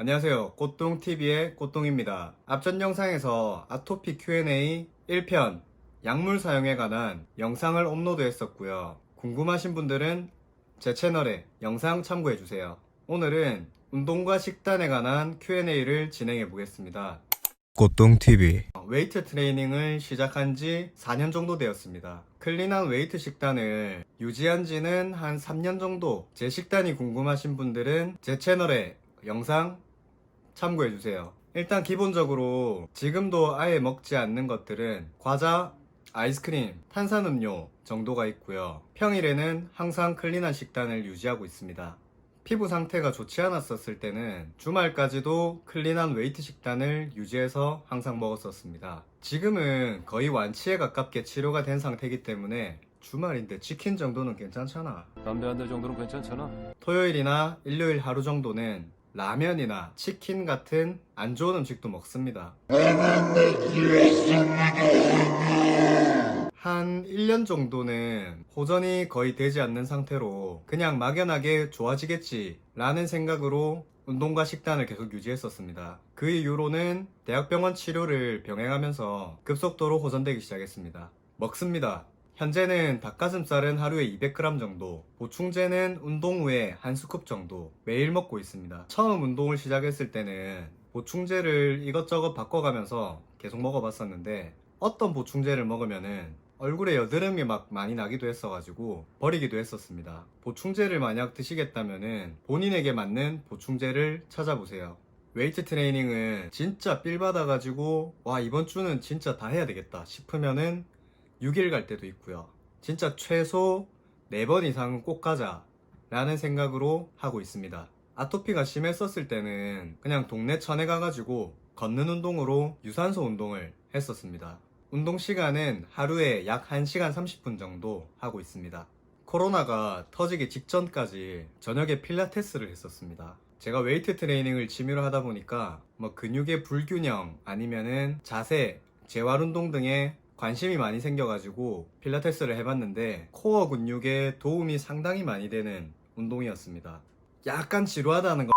안녕하세요. 꽃동TV의 꽃동입니다. 앞전 영상에서 아토피 Q&A 1편 약물 사용에 관한 영상을 업로드 했었고요. 궁금하신 분들은 제 채널에 영상 참고해주세요. 오늘은 운동과 식단에 관한 Q&A를 진행해 보겠습니다. 꽃동TV 웨이트 트레이닝을 시작한 지 4년 정도 되었습니다. 클린한 웨이트 식단을 유지한 지는 한 3년 정도. 제 식단이 궁금하신 분들은 제 채널에 영상 참고해주세요. 일단 기본적으로 지금도 아예 먹지 않는 것들은 과자, 아이스크림, 탄산음료 정도가 있고요. 평일에는 항상 클린한 식단을 유지하고 있습니다. 피부 상태가 좋지 않았었을 때는 주말까지도 클린한 웨이트 식단을 유지해서 항상 먹었었습니다. 지금은 거의 완치에 가깝게 치료가 된 상태이기 때문에 주말인데 치킨 정도는 괜찮잖아. 담배 한 대 정도는 괜찮잖아. 토요일이나 일요일 하루 정도는 라면이나 치킨 같은 안 좋은 음식도 먹습니다. 한 1년 정도는 호전이 거의 되지 않는 상태로 그냥 막연하게 좋아지겠지 라는 생각으로 운동과 식단을 계속 유지했었습니다. 그 이후로는 대학병원 치료를 병행하면서 급속도로 호전되기 시작했습니다. 먹습니다. 현재는 닭가슴살은 하루에 200g 정도, 보충제는 운동 후에 한 스쿱 정도 매일 먹고 있습니다. 처음 운동을 시작했을 때는 보충제를 이것저것 바꿔가면서 계속 먹어봤었는데 어떤 보충제를 먹으면은 얼굴에 여드름이 막 많이 나기도 했어가지고 버리기도 했었습니다. 보충제를 만약 드시겠다면은 본인에게 맞는 보충제를 찾아보세요. 웨이트 트레이닝은 진짜 삘 받아가지고 와 이번 주는 진짜 다 해야 되겠다 싶으면은 6일 갈 때도 있고요. 진짜 최소 4번 이상은 꼭 가자 라는 생각으로 하고 있습니다. 아토피가 심했었을 때는 그냥 동네 천에 가가지고 걷는 운동으로 유산소 운동을 했었습니다. 운동 시간은 하루에 약 1시간 30분 정도 하고 있습니다. 코로나가 터지기 직전까지 저녁에 필라테스를 했었습니다. 제가 웨이트 트레이닝을 취미로 하다 보니까 뭐 근육의 불균형 아니면은 자세, 재활 운동 등에 관심이 많이 생겨가지고 필라테스를 해봤는데 코어 근육에 도움이 상당히 많이 되는 운동이었습니다. 약간 지루하다는 거.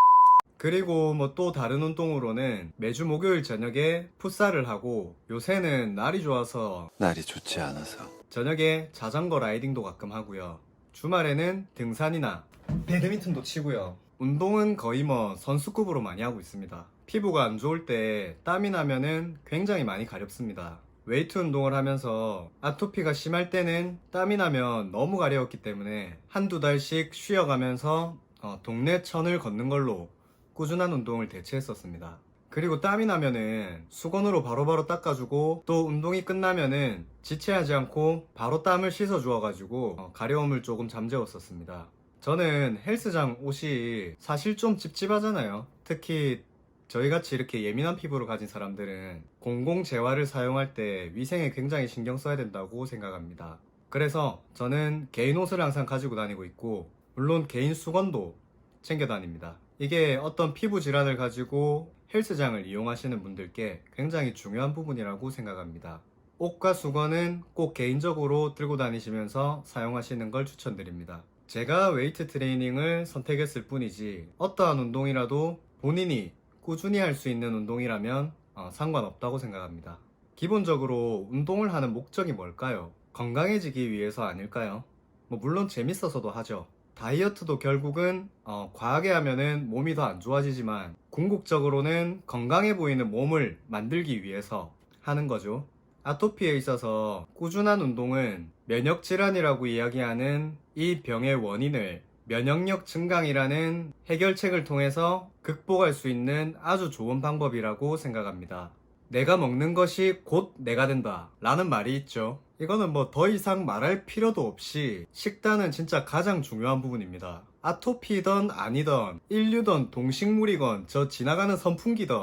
그리고 뭐 또 다른 운동으로는 매주 목요일 저녁에 풋살을 하고 요새는 날이 좋아서 날이 좋지 않아서 저녁에 자전거 라이딩도 가끔 하고요. 주말에는 등산이나 배드민턴도 치고요. 운동은 거의 뭐 선수급으로 많이 하고 있습니다. 피부가 안 좋을 때 땀이 나면은 굉장히 많이 가렵습니다. 웨이트 운동을 하면서 아토피가 심할 때는 땀이 나면 너무 가려웠기 때문에 한두 달씩 쉬어가면서 동네 천을 걷는 걸로 꾸준한 운동을 대체했었습니다. 그리고 땀이 나면은 수건으로 바로바로 닦아주고 또 운동이 끝나면은 지체하지 않고 바로 땀을 씻어 주어가지고 가려움을 조금 잠재웠었습니다. 저는 헬스장 옷이 사실 좀 찝찝하잖아요. 특히 저희같이 이렇게 예민한 피부를 가진 사람들은 공공재활을 사용할 때 위생에 굉장히 신경 써야 된다고 생각합니다. 그래서 저는 개인 옷을 항상 가지고 다니고 있고 물론 개인 수건도 챙겨 다닙니다. 이게 어떤 피부 질환을 가지고 헬스장을 이용하시는 분들께 굉장히 중요한 부분이라고 생각합니다. 옷과 수건은 꼭 개인적으로 들고 다니시면서 사용하시는 걸 추천드립니다. 제가 웨이트 트레이닝을 선택했을 뿐이지 어떠한 운동이라도 본인이 꾸준히 할 수 있는 운동이라면 상관없다고 생각합니다. 기본적으로 운동을 하는 목적이 뭘까요? 건강해지기 위해서 아닐까요? 물론 재밌어서도 하죠. 다이어트도 결국은 과하게 하면은 몸이 더 안 좋아지지만 궁극적으로는 건강해 보이는 몸을 만들기 위해서 하는 거죠. 아토피에 있어서 꾸준한 운동은 면역질환이라고 이야기하는 이 병의 원인을 면역력 증강이라는 해결책을 통해서 극복할 수 있는 아주 좋은 방법이라고 생각합니다. 내가 먹는 것이 곧 내가 된다 라는 말이 있죠. 이거는 뭐 더 이상 말할 필요도 없이 식단은 진짜 가장 중요한 부분입니다. 아토피든 아니든 인류든 동식물이건 저 지나가는 선풍기든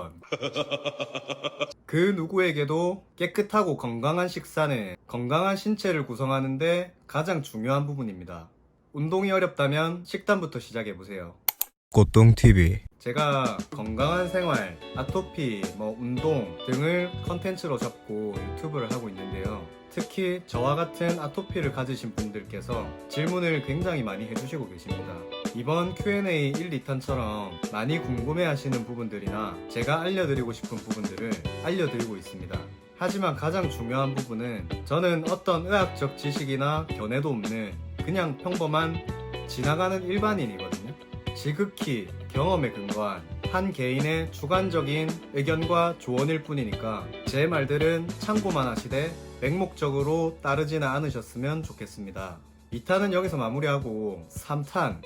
그 누구에게도 깨끗하고 건강한 식사는 건강한 신체를 구성하는데 가장 중요한 부분입니다. 운동이 어렵다면 식단부터 시작해보세요. 꽃동TV 제가 건강한 생활, 아토피, 운동 등을 컨텐츠로 잡고 유튜브를 하고 있는데요. 특히 저와 같은 아토피를 가지신 분들께서 질문을 굉장히 많이 해주시고 계십니다. 이번 Q&A 1, 2탄처럼 많이 궁금해하시는 부분들이나 제가 알려드리고 싶은 부분들을 알려드리고 있습니다. 하지만 가장 중요한 부분은 저는 어떤 의학적 지식이나 견해도 없는 그냥 평범한 지나가는 일반인이거든요. 지극히 경험에 근거한 한 개인의 주관적인 의견과 조언일 뿐이니까 제 말들은 참고만 하시되 맹목적으로 따르지는 않으셨으면 좋겠습니다. 2탄은 여기서 마무리하고 3탄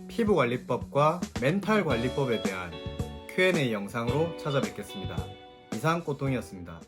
피부관리법과 멘탈관리법에 대한 Q&A 영상으로 찾아뵙겠습니다. 이상 꽃동이었습니다.